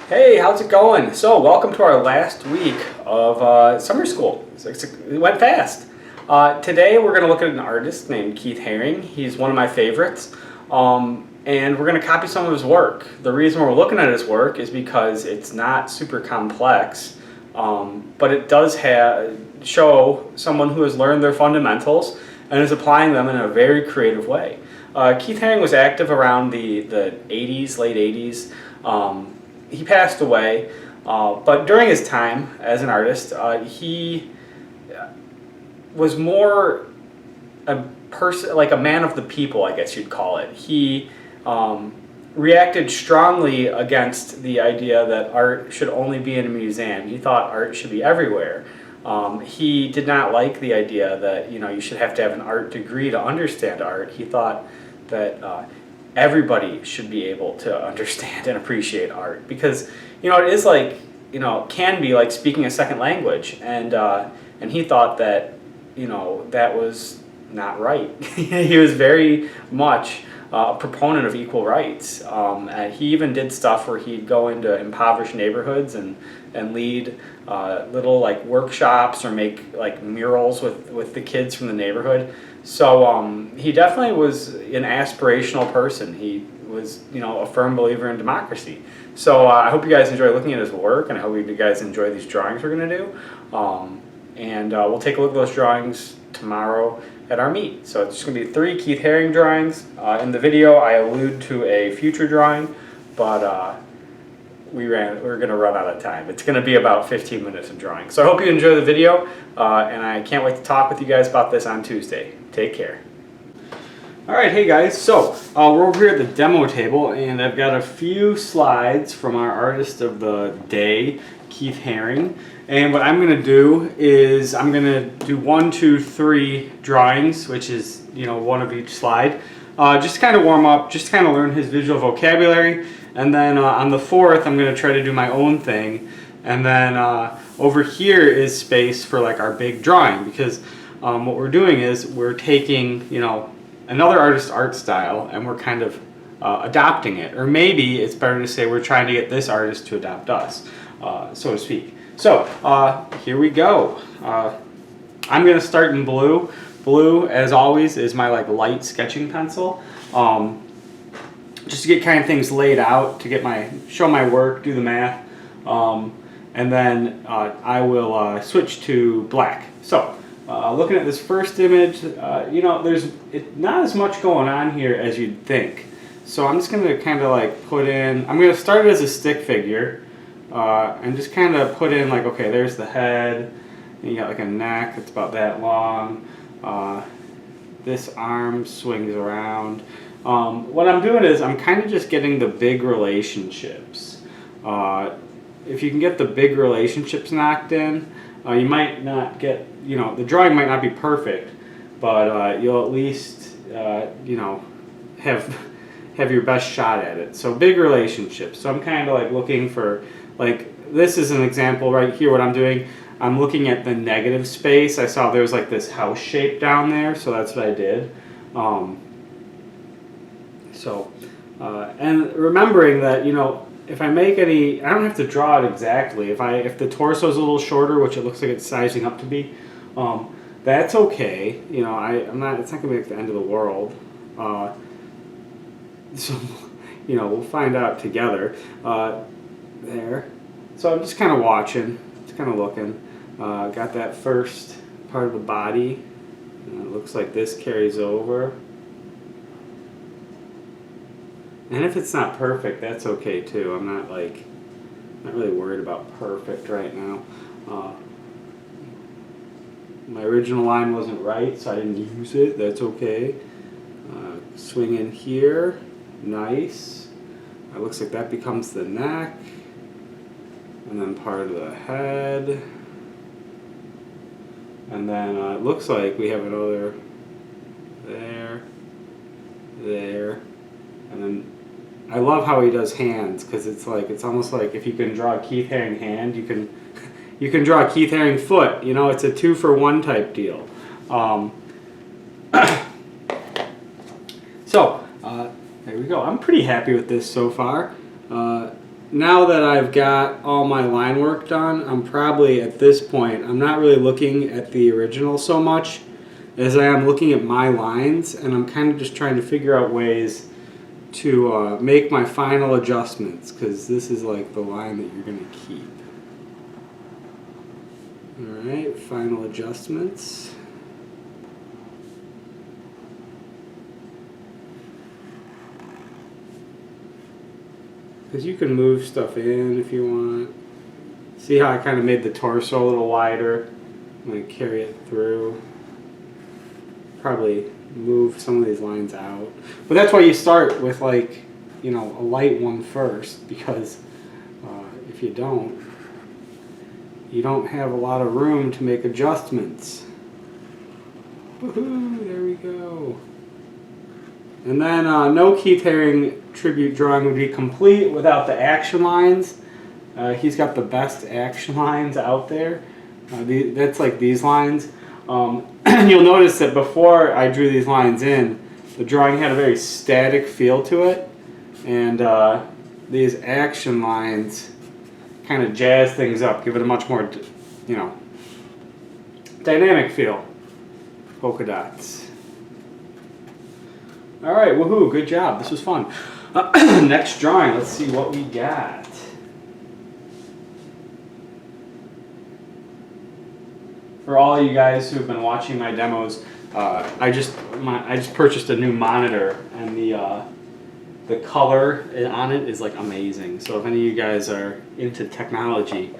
Hey, how's it going? So, welcome to our last week of summer school. It went fast. Today, we're going to look at an artist named Keith Haring. He's one of my favorites, and we're going to copy some of his work. The reason we're looking at his work is because it's not super complex, but it does show someone who has learned their fundamentals and is applying them in a very creative way. Keith Haring was active around the 80s, late 80s. He passed away, but during his time as an artist, he was more a person, like a man of the people, I guess you'd call it. He reacted strongly against the idea that art should only be in a museum. He thought art should be everywhere. He did not like the idea that you should have to have an art degree to understand art. He thought that everybody should be able to understand and appreciate art because it is like can be like speaking a second language, and he thought that that was not right. He was very much a proponent of equal rights. And he even did stuff where he'd go into impoverished neighborhoods and lead little like workshops or make like murals with the kids from the neighborhood. So he definitely was an aspirational person. He was a firm believer in democracy. So I hope you guys enjoy looking at his work, and I hope you guys enjoy these drawings we're going to do. And we'll take a look at those drawings tomorrow at our meet. So it's just going to be 3 Keith Haring drawings. In the video I allude to a future drawing, but we're going to run out of time. It's going to be about 15 minutes of drawing. So I hope you enjoy the video, and I can't wait to talk with you guys about this on Tuesday. Take care. Alright, hey guys, so we're over here at the demo table, and I've got a few slides from our artist of the day, Keith Haring. And what I'm going to do is I'm going to do 1, 2, 3 drawings, which is one of each slide. Just to kind of warm up, just to kind of learn his visual vocabulary. And then on the 4th, I'm going to try to do my own thing. And then over here is space for like our big drawing, because what we're doing is we're taking another artist's art style and we're kind of adopting it. Or maybe it's better to say we're trying to get this artist to adopt us, so to speak. So here we go. I'm going to start in blue. Blue, as always, is my like light sketching pencil. Just to get kind of things laid out, to show my work, do the math, and then I will switch to black. So looking at this first image, there's not as much going on here as you'd think. So I'm just going to kind of like put in, I'm going to start it as a stick figure, and just kind of put in like, okay, there's the head, and you got like a neck that's about that long. This arm swings around. What I'm doing is I'm kind of just getting the big relationships. If you can get the big relationships knocked in, you might not get, the drawing might not be perfect, but you'll at least, have your best shot at it. So big relationships. So I'm kind of like looking for, like, this is an example right here. What I'm doing, I'm looking at the negative space. I saw there was like this house shape down there, so that's what I did. And remembering that, if I make any, I don't have to draw it exactly. If the torso is a little shorter, which it looks like it's sizing up to be, that's okay. It's not gonna be like the end of the world. So, we'll find out together. There. So I'm just kind of watching, just kind of looking. Got that first part of the body. It looks like this carries over. And if it's not perfect, that's okay too. I'm not really worried about perfect right now. My original line wasn't right, so I didn't use it. That's okay. Swing in here. Nice. It looks like that becomes the neck. And then part of the head. And then it looks like we have another there. And then I love how he does hands, because it's almost like if you can draw a Keith Haring hand, you can draw a Keith Haring foot. It's a 2-for-1 type deal. So there we go. I'm pretty happy with this so far. now that I've got all my line work done, I'm probably at this point, I'm not really looking at the original so much as I am looking at my lines, and I'm kind of just trying to figure out ways to make my final adjustments, because this is like the line that you're going to keep. Alright, final adjustments. Because you can move stuff in if you want. See how I kind of made the torso a little wider? I'm going to carry it through. Probably move some of these lines out. But that's why you start with, like, you know, a light one first, because if you don't have a lot of room to make adjustments. Woohoo, there we go. And then no Keith Haring tribute drawing would be complete without the action lines. He's got the best action lines out there. That's like these lines. You'll notice that before I drew these lines in, the drawing had a very static feel to it. And these action lines kind of jazz things up, give it a much more, you know, dynamic feel. Polka dots. Alright, woohoo, good job. This was fun. Next drawing, let's see what we got. For all you guys who have been watching my demos, I just purchased a new monitor, and the color on it is like amazing. So if any of you guys are into technology,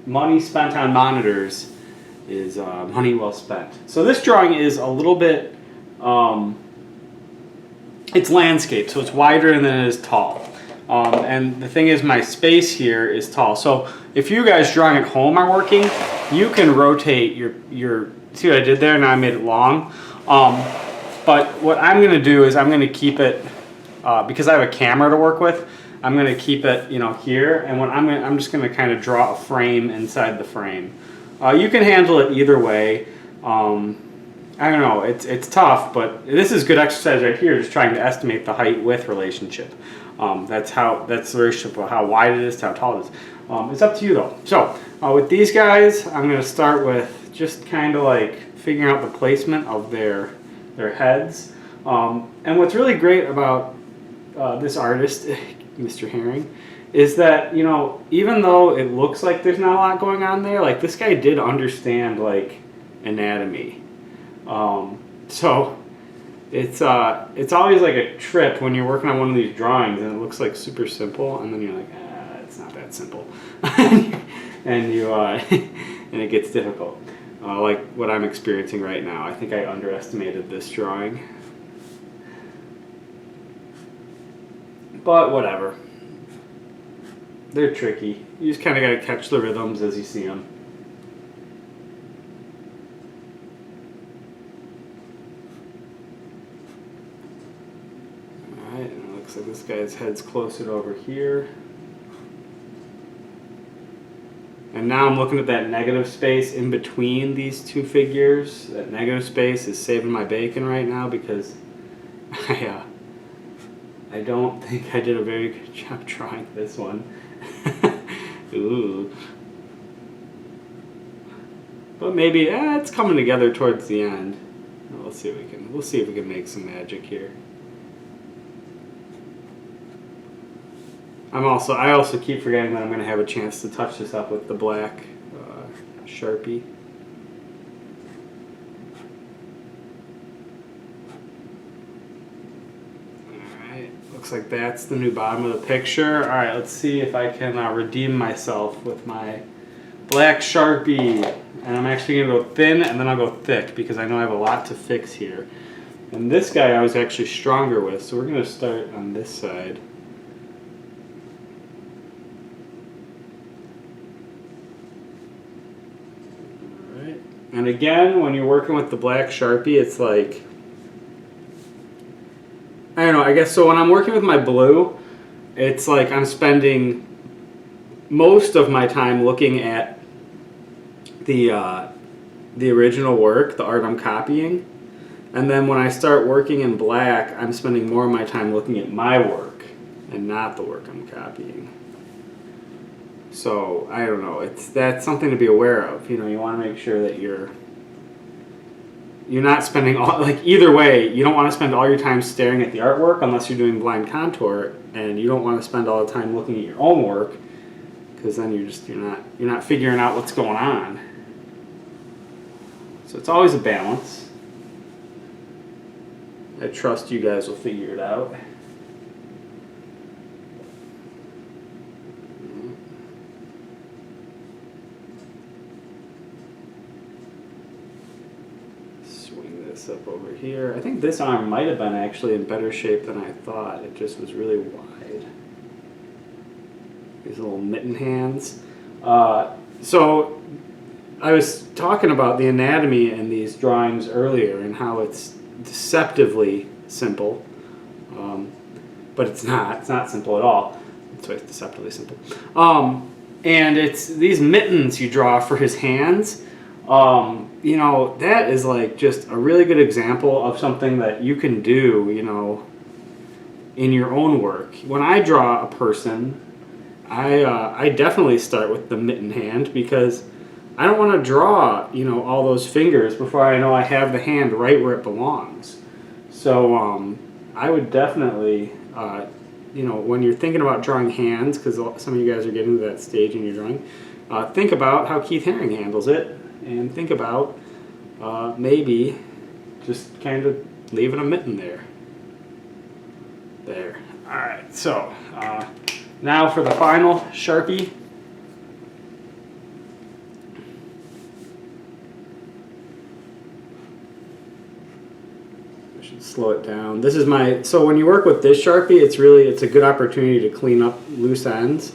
money spent on monitors is money well spent. So this drawing is a little bit, it's landscape, so it's wider than it is tall. And the thing is, my space here is tall. So if you guys drawing at home are working, you can rotate your see what I did there? Now I made it long. But what I'm going to do is I'm going to keep it, because I have a camera to work with, I'm going to keep it, you know, here. And what I'm just going to kind of draw a frame inside the frame. You can handle it either way. I don't know, it's tough, but this is good exercise right here, just trying to estimate the height-width relationship. That's the relationship of how wide it is to how tall it is. It's up to you though. So with these guys, I'm going to start with just kind of like figuring out the placement of their heads. And what's really great about this artist, Mr. Haring, is that, you know, even though it looks like there's not a lot going on there, like this guy did understand like anatomy. So it's always like a trip when you're working on one of these drawings and it looks like super simple, and then you're like, it's not that simple, and you and it gets difficult. Like what I'm experiencing right now. I think I underestimated this drawing, but whatever. They're tricky. You just kind of got to catch the rhythms as you see them. Alright, and it looks like this guy's head's closer to over here. And now I'm looking at that negative space in between these two figures. That negative space is saving my bacon right now because I don't think I did a very good job drawing this one. Ooh. But maybe it's coming together towards the end. We'll see if we can make some magic here. I also keep forgetting that I'm going to have a chance to touch this up with the black Sharpie. Alright, looks like that's the new bottom of the picture. Alright, let's see if I can redeem myself with my black Sharpie. And I'm actually going to go thin and then I'll go thick because I know I have a lot to fix here. And this guy I was actually stronger with, so we're going to start on this side. And again, when you're working with the black Sharpie, it's like, I don't know, I guess, so when I'm working with my blue, it's like I'm spending most of my time looking at the original work, the art I'm copying. And then when I start working in black, I'm spending more of my time looking at my work. and not the work I'm copying. So I don't know. That's something to be aware of. You want to make sure that you're not spending either way. You don't want to spend all your time staring at the artwork unless you're doing blind contour, and you don't want to spend all the time looking at your own work, because then you're not figuring out what's going on. So it's always a balance. I trust you guys will figure it out. Swing this up over here. I think this arm might have been actually in better shape than I thought. It just was really wide. These little mitten hands. So I was talking about the anatomy in these drawings earlier and how it's deceptively simple, but it's not. It's not simple at all. That's why it's deceptively simple. And it's these mittens you draw for his hands. That is like just a really good example of something that you can do, in your own work. When I draw a person, I definitely start with the mitten hand, because I don't want to draw, all those fingers before I know I have the hand right where it belongs. So I would definitely, when you're thinking about drawing hands, because some of you guys are getting to that stage in your drawing, think about how Keith Haring handles it, and think about maybe just kind of leaving a mitten there. There. All right, so now for the final Sharpie. Slow it down. This is so when you work with this Sharpie, it's a good opportunity to clean up loose ends.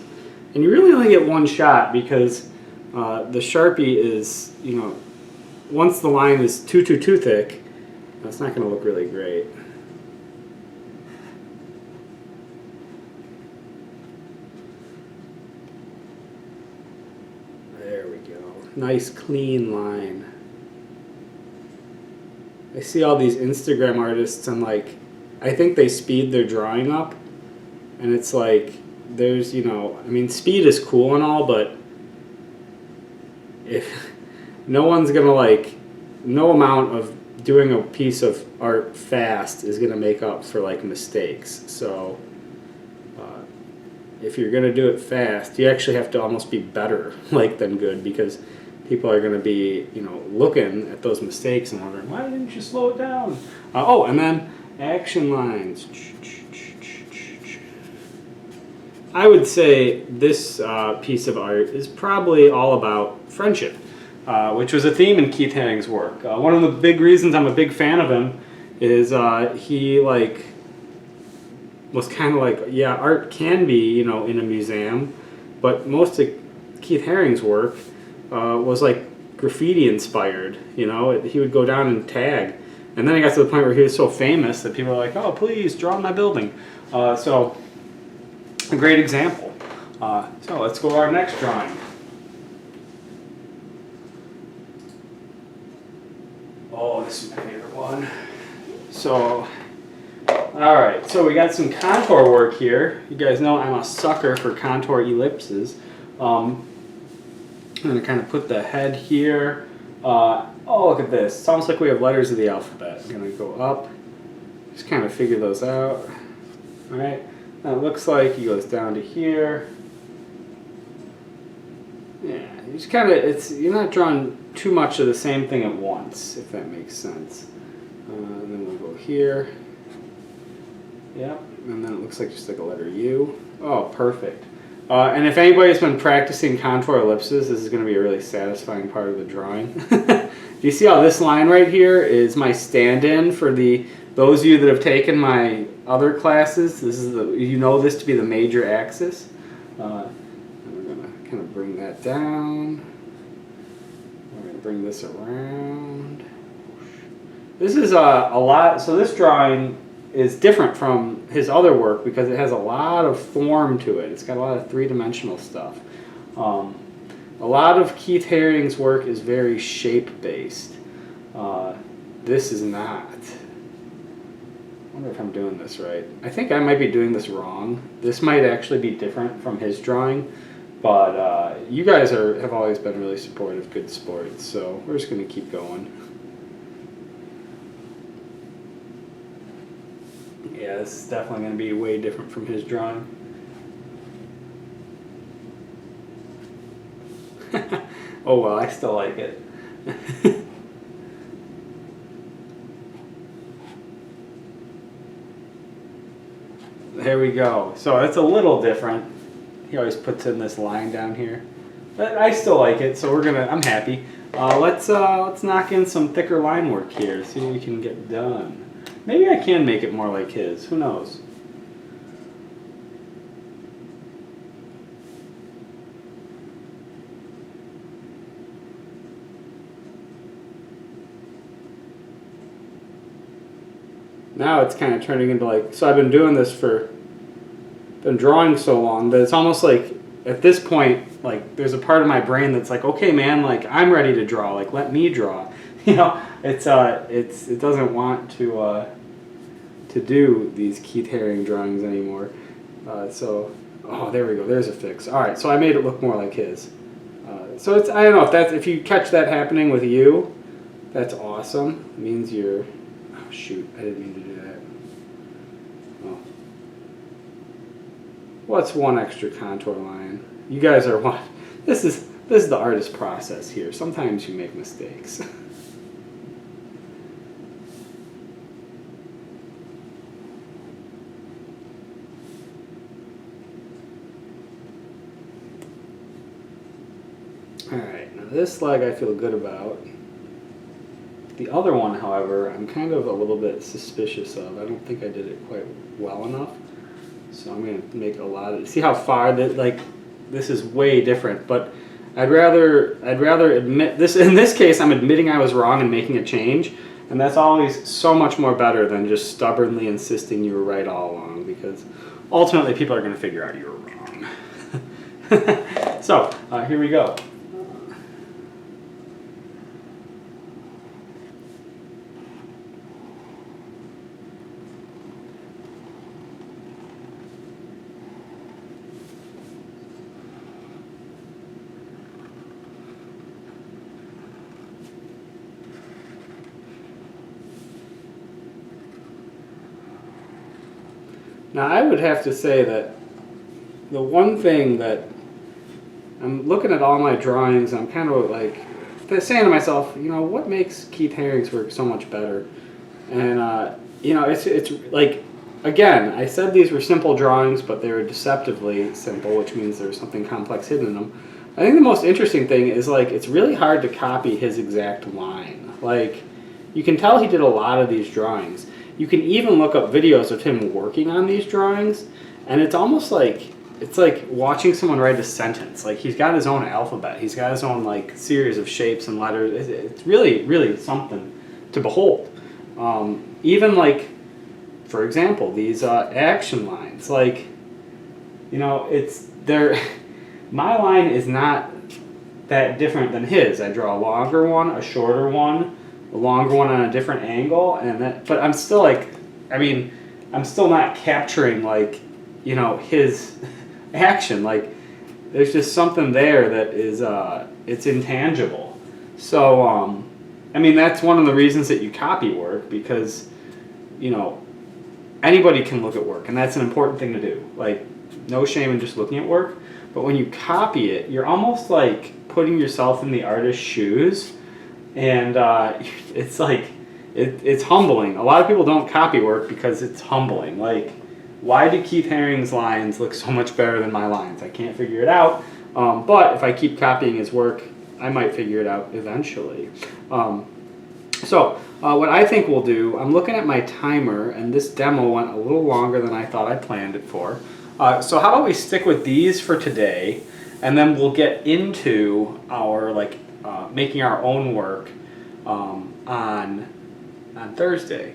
And you really only get one shot, because the Sharpie is, once the line is too thick, it's not going to look really great. There we go. Nice clean line. I see all these Instagram artists, and I think they speed their drawing up, and it's there's, speed is cool and all, but if no one's gonna no amount of doing a piece of art fast is gonna make up for mistakes. So if you're gonna do it fast, you actually have to almost be better than good, because people are going to be, looking at those mistakes and wondering, why didn't you slow it down? And then action lines. I would say this piece of art is probably all about friendship, which was a theme in Keith Haring's work. One of the big reasons I'm a big fan of him is he was kind of art can be, in a museum, but most of Keith Haring's work was graffiti inspired. He would go down and tag, and then he got to the point where he was so famous that people were like, oh, please draw my building. So a great example. So let's go to our next drawing. Oh, this is my favorite one. So alright, so we got some contour work here. You guys know I'm a sucker for contour ellipses. I'm going to kind of put the head here. Oh, look at this. It's almost like we have letters of the alphabet. I'm going to go up. Just kind of figure those out. Alright. Now it looks like he goes down to here. Yeah, you just kind of, you're not drawing too much of the same thing at once, if that makes sense. And then we'll go here. Yep. And then it looks like just a letter U. Oh, perfect. And if anybody's been practicing contour ellipses, this is going to be a really satisfying part of the drawing. Do you see how this line right here is my stand-in for those of you that have taken my other classes? This is this to be the major axis. And we're going to kind of bring that down. We're going to bring this around. This is a lot. So this drawing is different from his other work because it has a lot of form to it. It's got a lot of three-dimensional stuff. A lot of Keith Haring's work is very shape-based. This is not. wonder if I'm doing this right. I think I might be doing this wrong. This might actually be different from his drawing, but you guys have always been really supportive, good sports, so we're just going to keep going. Yeah, this is definitely going to be way different from his drawing. Oh well, I still like it. There we go. So it's a little different. He always puts in this line down here, but I still like it. So I'm happy. Let's knock in some thicker line work here. See what we can get done. Maybe I can make it more like his. Who knows? Now it's kind of turning into like, so I've been doing this been drawing so long that it's almost like at this point, like there's a part of my brain that's like, okay man, like I'm ready to draw, like let me draw. You know, it doesn't want to do these Keith Haring drawings anymore. Oh, there we go, there's a fix. All right, so I made it look more like his. So I don't know if you catch that happening with you, that's awesome. It means you're, oh shoot, I didn't mean to do that. Oh. What's one extra contour line? You guys are what? This is the artist process here. Sometimes you make mistakes. Alright, now this leg I feel good about. The other one, however, I'm kind of a little bit suspicious of. I don't think I did it quite well enough. So I'm going to make a lot of, see how far that, like, this is way different, but I'd rather admit this. In this case, I'm admitting I was wrong and making a change, and that's always so much more better than just stubbornly insisting you were right all along, because ultimately people are going to figure out you were wrong. So here we go. Now I would have to say that the one thing that I'm looking at all my drawings, I'm kind of like saying to myself, you know, what makes Keith Haring's work so much better? And you know, it's like, again, I said these were simple drawings, but they were deceptively simple, which means there's something complex hidden in them. I think the most interesting thing is, like, it's really hard to copy his exact line. Like, you can tell he did a lot of these drawings. You can even look up videos of him working on these drawings, and it's almost like, it's like watching someone write a sentence. Like, he's got his own alphabet. He's got his own, like, series of shapes and letters. It's really, really something to behold. Even, like, for example, these action lines. Like, you know, my line is not that different than his. I draw a longer one, a shorter one, a longer one on a different angle, but I'm still like, I mean, I'm still not capturing, like, you know, his action. Like, there's just something there that is, it's intangible. So, I mean, that's one of the reasons that you copy work, because, you know, anybody can look at work, and that's an important thing to do. Like, no shame in just looking at work, but when you copy it, you're almost like putting yourself in the artist's shoes, and it's like, it's humbling. A lot of people don't copy work because it's humbling. Like, why do Keith Haring's lines look so much better than my lines? I can't figure it out, but if I keep copying his work, I might figure it out eventually. What I think we'll do, I'm looking at my timer, and this demo went a little longer than I thought I planned it for. So how about we stick with these for today, and then we'll get into our, like, making our own work on Thursday.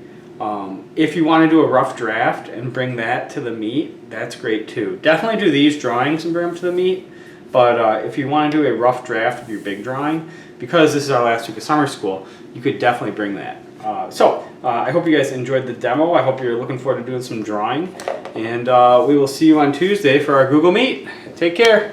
If you want to do a rough draft and bring that to the meet, that's great too. Definitely do these drawings and bring them to the meet, but if you want to do a rough draft of your big drawing, because this is our last week of summer school, you could definitely bring that. I hope you guys enjoyed the demo. I hope you're looking forward to doing some drawing. And we will see you on Tuesday for our Google Meet. Take care.